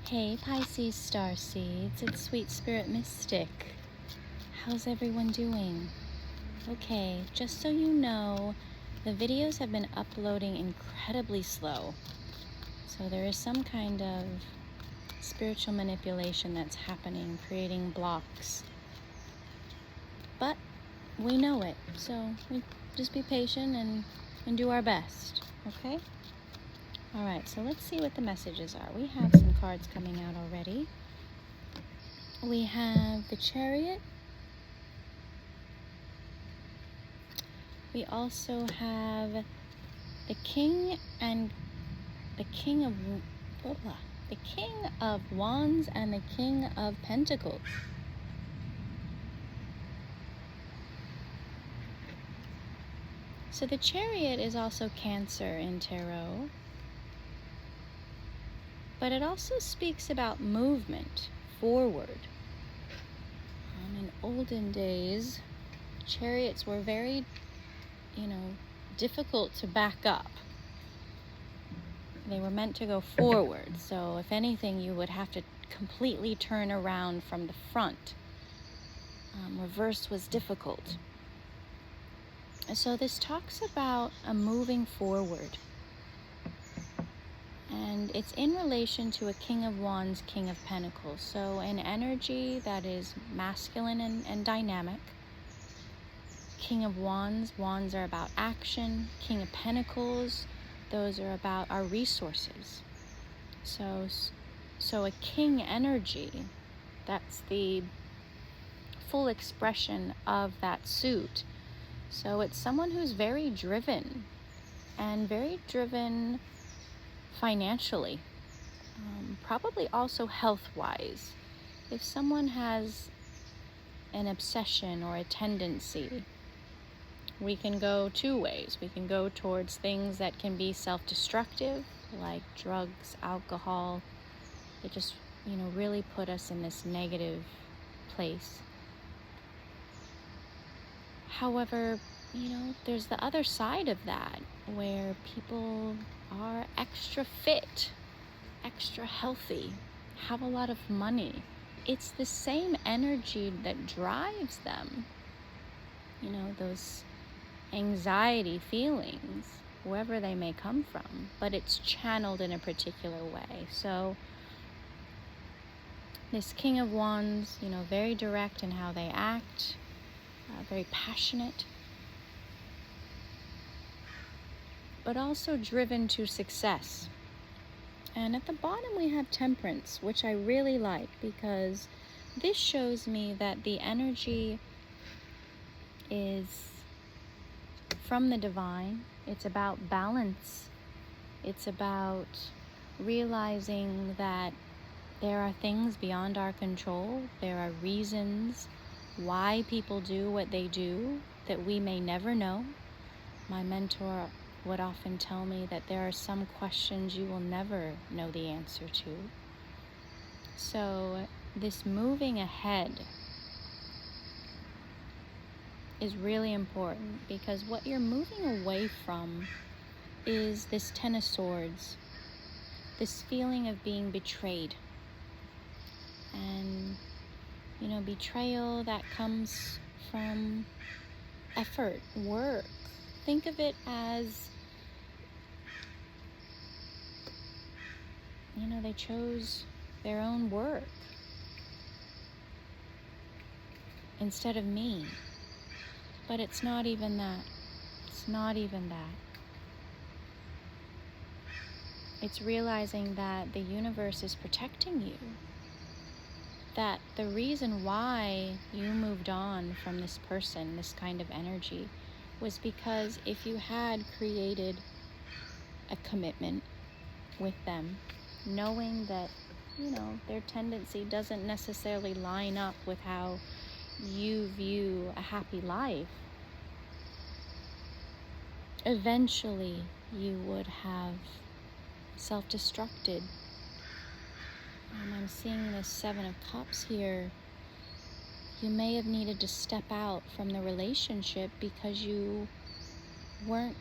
Hey Pisces star seeds, it's Sweet Spirit Mystic. How's everyone doing? Okay, just so you know, the videos have been uploading incredibly slow. So there is some kind of spiritual manipulation that's happening, creating blocks. But we know it, so we just be patient and do our best, okay? All right, so let's see what the messages are. We have some cards coming out already. We have the Chariot. We also have the King and the King of Wands and the King of Pentacles. So the Chariot is also Cancer in tarot, but it also speaks about movement forward. In olden days, chariots were very, difficult to back up. They were meant to go forward, so if anything, you would have to completely turn around from the front. Reverse was difficult. So this talks about a moving forward. And it's in relation to a King of Wands, King of Pentacles. So an energy that is masculine and dynamic. King of Wands, wands are about action. King of Pentacles, those are about our resources. So a king energy, that's the full expression of that suit. So it's someone who's very driven, and very driven financially, probably also health-wise. If someone has an obsession or a tendency, we can go two ways. We can go towards things that can be self-destructive, like drugs, alcohol. It just, really put us in this negative place. However, there's the other side of that, where people are extra fit, extra healthy, have a lot of money. It's the same energy that drives them. Those anxiety feelings, wherever they may come from, but it's channeled in a particular way. So this King of Wands, very direct in how they act, very passionate, but also driven to success. And at the bottom we have Temperance, which I really like, because this shows me that the energy is from the divine. It's about balance. It's about realizing that there are things beyond our control. There are reasons why people do what they do that we may never know. My mentor would often tell me that there are some questions you will never know the answer to. So this moving ahead is really important, because what you're moving away from is this Ten of Swords, this feeling of being betrayed. And, betrayal that comes from effort, work. Think of it as, they chose their own work instead of me. But it's not even that. It's not even that. It's realizing that the universe is protecting you. That the reason why you moved on from this person, this kind of energy, was because if you had created a commitment with them, knowing that, their tendency doesn't necessarily line up with how you view a happy life, eventually you would have self-destructed. I'm seeing this Seven of Cups here. You may have needed to step out from the relationship because you weren't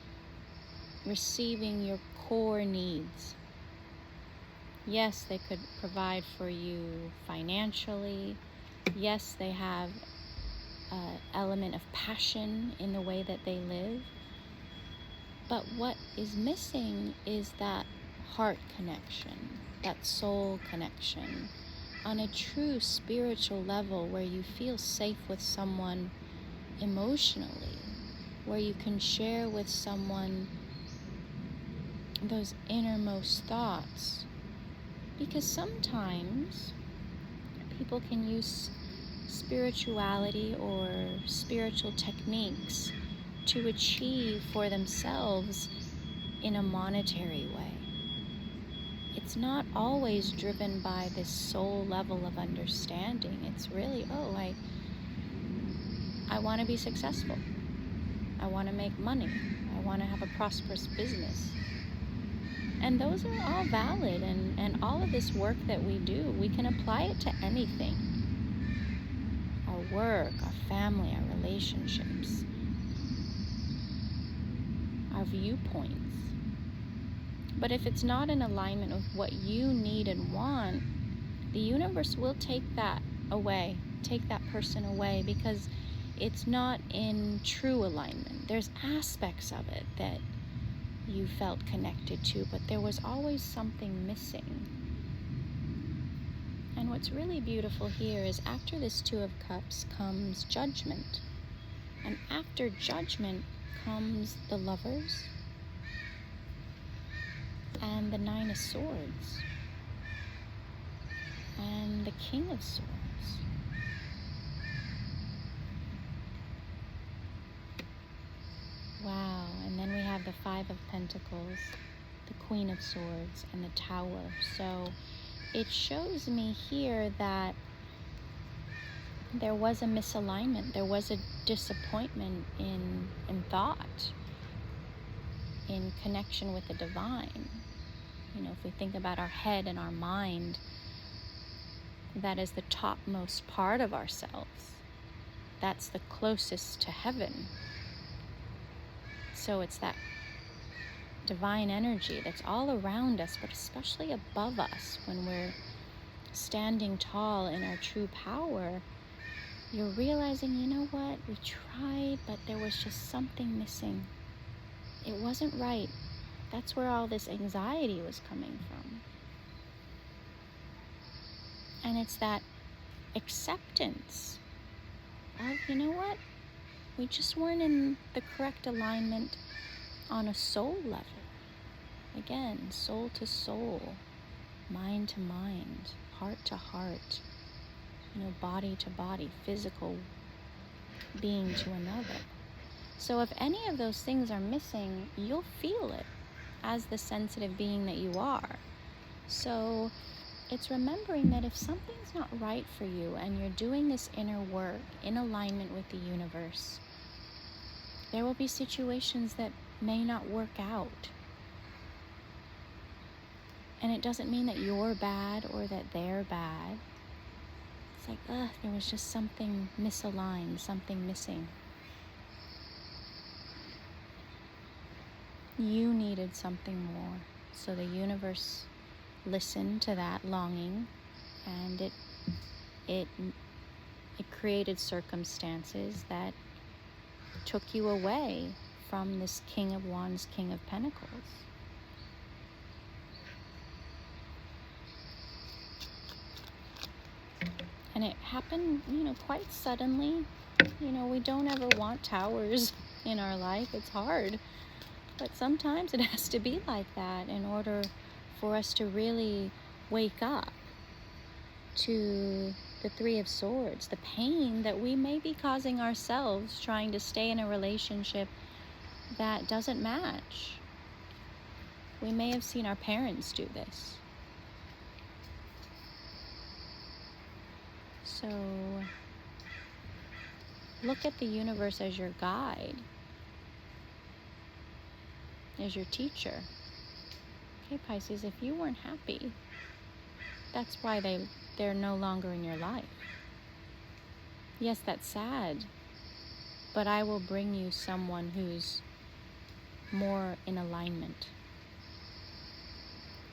receiving your core needs. Yes, they could provide for you financially. Yes, they have an element of passion in the way that they live. But what is missing is that heart connection, that soul connection, on a true spiritual level where you feel safe with someone emotionally, where you can share with someone those innermost thoughts. Because sometimes people can use spirituality or spiritual techniques to achieve for themselves in a monetary way. It's not always driven by this soul level of understanding. It's really, I want to be successful. I want to make money. I want to have a prosperous business. And those are all valid, and all of this work that we do, we can apply it to anything. Our work, our family, our relationships, our viewpoints. But if it's not in alignment with what you need and want, the universe will take that away, take that person away, because it's not in true alignment. There's aspects of it that you felt connected to, but there was always something missing. And what's really beautiful here is after this Two of Cups comes judgment. And after judgment comes the Lovers and the Nine of Swords and the King of Swords. Wow, and then we have the Five of Pentacles, the Queen of Swords, and the Tower. So it shows me here that there was a misalignment, there was a disappointment in thought, in connection with the divine. You know, if we think about our head and our mind, that is the topmost part of ourselves. That's the closest to heaven. So it's that divine energy that's all around us, but especially above us when we're standing tall in our true power. You're realizing, you know what, we tried, but there was just something missing. It wasn't right. That's where all this anxiety was coming from. And it's that acceptance of, you know what, we just weren't in the correct alignment on a soul level. Again, soul to soul, mind to mind, heart to heart, body to body, physical being to another. So if any of those things are missing, you'll feel it as the sensitive being that you are. So it's remembering that if something's not right for you and you're doing this inner work in alignment with the universe, there will be situations that may not work out. And it doesn't mean that you're bad or that they're bad. It's like, there was just something misaligned, something missing. You needed something more. So the universe listened to that longing, and it created circumstances that took you away from this King of Wands, King of Pentacles. And it happened, quite suddenly. We don't ever want towers in our life. It's hard. But sometimes it has to be like that in order for us to really wake up to the Three of Swords, the pain that we may be causing ourselves trying to stay in a relationship that doesn't match. We may have seen our parents do this. So look at the universe as your guide, as your teacher. Okay, Pisces, if you weren't happy, that's why they're no longer in your life. Yes, that's sad, but I will bring you someone who's more in alignment.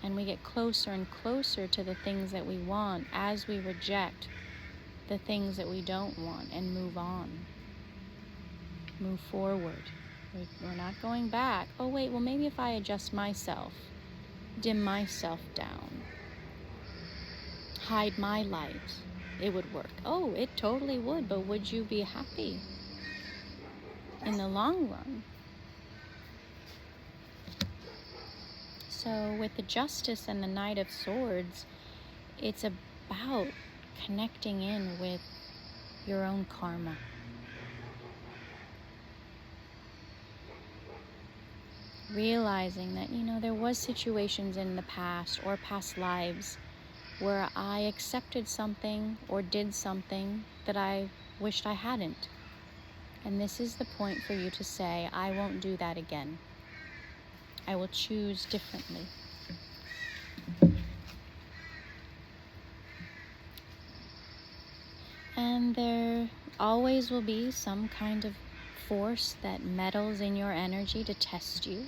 And we get closer and closer to the things that we want as we reject the things that we don't want and move on. Move forward. We're not going back. Oh wait, well maybe if I adjust myself, dim myself down, hide my light, it would work. Oh, it totally would, but would you be happy in the long run? So with the Justice and the Knight of Swords, it's about connecting in with your own karma. Realizing that, there was situations in the past or past lives where I accepted something or did something that I wished I hadn't. And this is the point for you to say, I won't do that again. I will choose differently. And there always will be some kind of force that meddles in your energy to test you.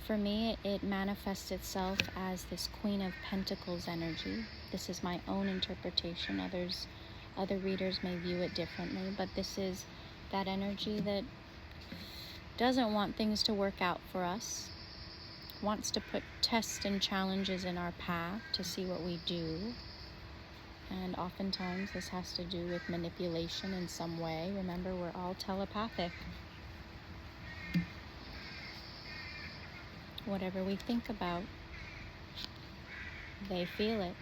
For me, it manifests itself as this Queen of Pentacles energy. This is my own interpretation. Other readers may view it differently, but this is that energy that doesn't want things to work out for us, wants to put tests and challenges in our path to see what we do. And oftentimes this has to do with manipulation in some way. Remember, we're all telepathic. Whatever we think about, they feel it.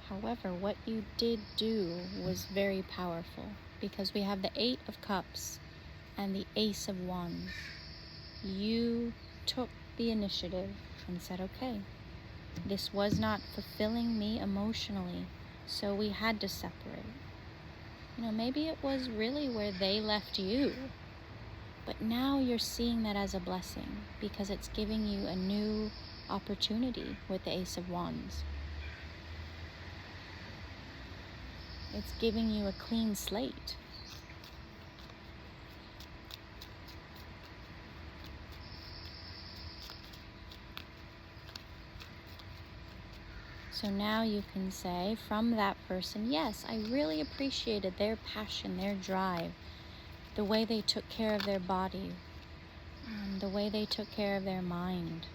However, what you did do was very powerful, because we have the Eight of Cups and the Ace of Wands. You took the initiative and said, okay, this was not fulfilling me emotionally, so we had to separate. Maybe it was really where they left you, but now you're seeing that as a blessing, because it's giving you a new opportunity with the Ace of Wands. It's giving you a clean slate. So now you can say from that person, yes, I really appreciated their passion, their drive, the way they took care of their body, the way they took care of their mind.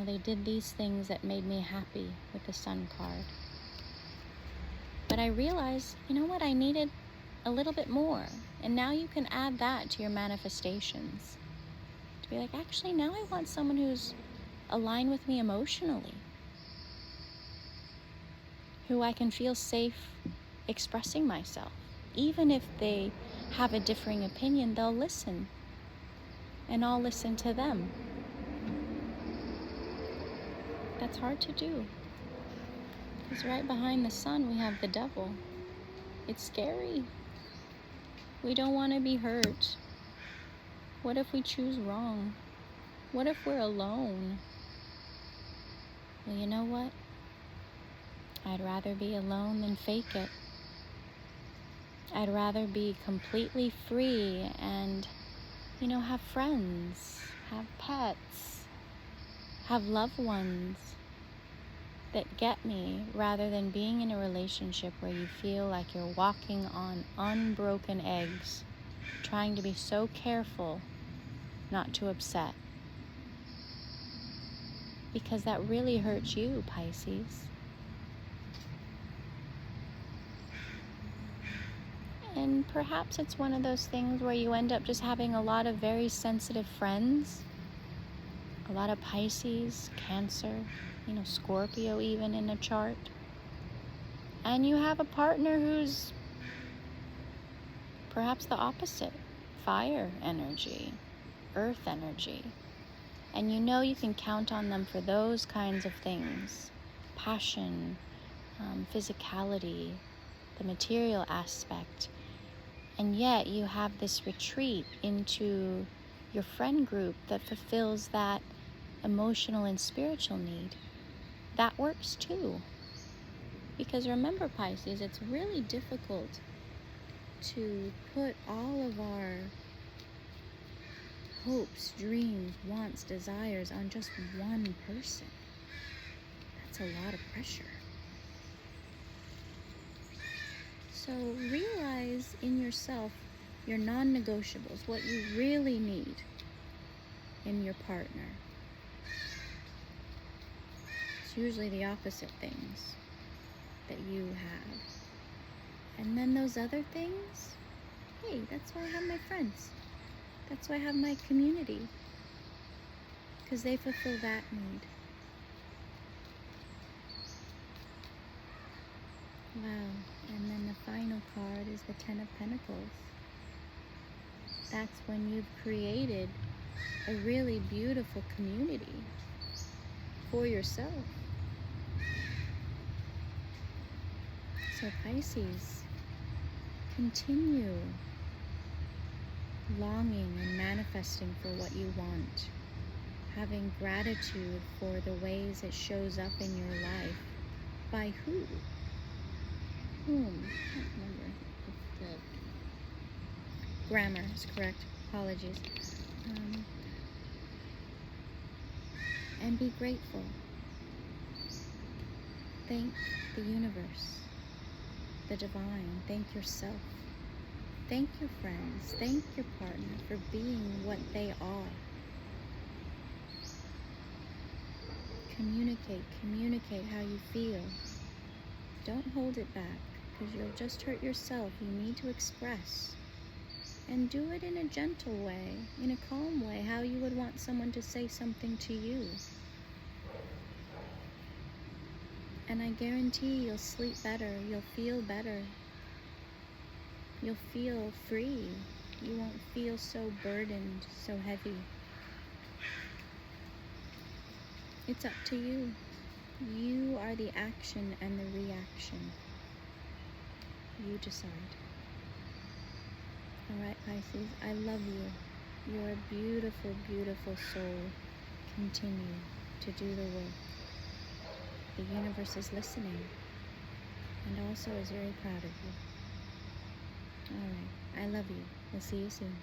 They did these things that made me happy with the Sun card. But I realized, what, I needed a little bit more. And now you can add that to your manifestations. To be like, actually, now I want someone who's aligned with me emotionally, who I can feel safe expressing myself. Even if they have a differing opinion, they'll listen. And I'll listen to them. That's hard to do. Because right behind the Sun, we have the Devil. It's scary. We don't want to be hurt. What if we choose wrong? What if we're alone? Well, you know what? I'd rather be alone than fake it. I'd rather be completely free and, have friends, have pets, have loved ones that get me, rather than being in a relationship where you feel like you're walking on unbroken eggs, trying to be so careful not to upset. Because that really hurts you, Pisces. And perhaps it's one of those things where you end up just having a lot of very sensitive friends, a lot of Pisces, Cancer, Scorpio even in a chart. And you have a partner who's perhaps the opposite, fire energy, earth energy. And you can count on them for those kinds of things, passion, physicality, the material aspect. And yet you have this retreat into your friend group that fulfills that emotional and spiritual need. That works too. Because remember, Pisces, it's really difficult to put all of our hopes, dreams, wants, desires on just one person. That's a lot of pressure. So realize in yourself your non-negotiables, what you really need in your partner. It's usually the opposite things that you have. And then those other things, hey, that's why I have my friends. That's why I have my community. Because they fulfill that need. Wow. And then the final card is the Ten of Pentacles. That's when you've created a really beautiful community for yourself. So Pisces, continue longing and manifesting for what you want, having gratitude for the ways it shows up in your life. By who? Whom? I can't remember if the grammar is correct. Apologies. And be grateful. Thank the universe, the divine. Thank yourself. Thank your friends. Thank your partner for being what they are. Communicate how you feel. Don't hold it back, because you'll just hurt yourself. You need to express. And do it in a gentle way, in a calm way, how you would want someone to say something to you. And I guarantee you'll sleep better, you'll feel better. You'll feel free. You won't feel so burdened, so heavy. It's up to you. You are the action and the reaction. You decide. Alright, Pisces, I love you. You're a beautiful, beautiful soul. Continue to do the work. The universe is listening and also is very proud of you. Alright, I love you. We'll see you soon.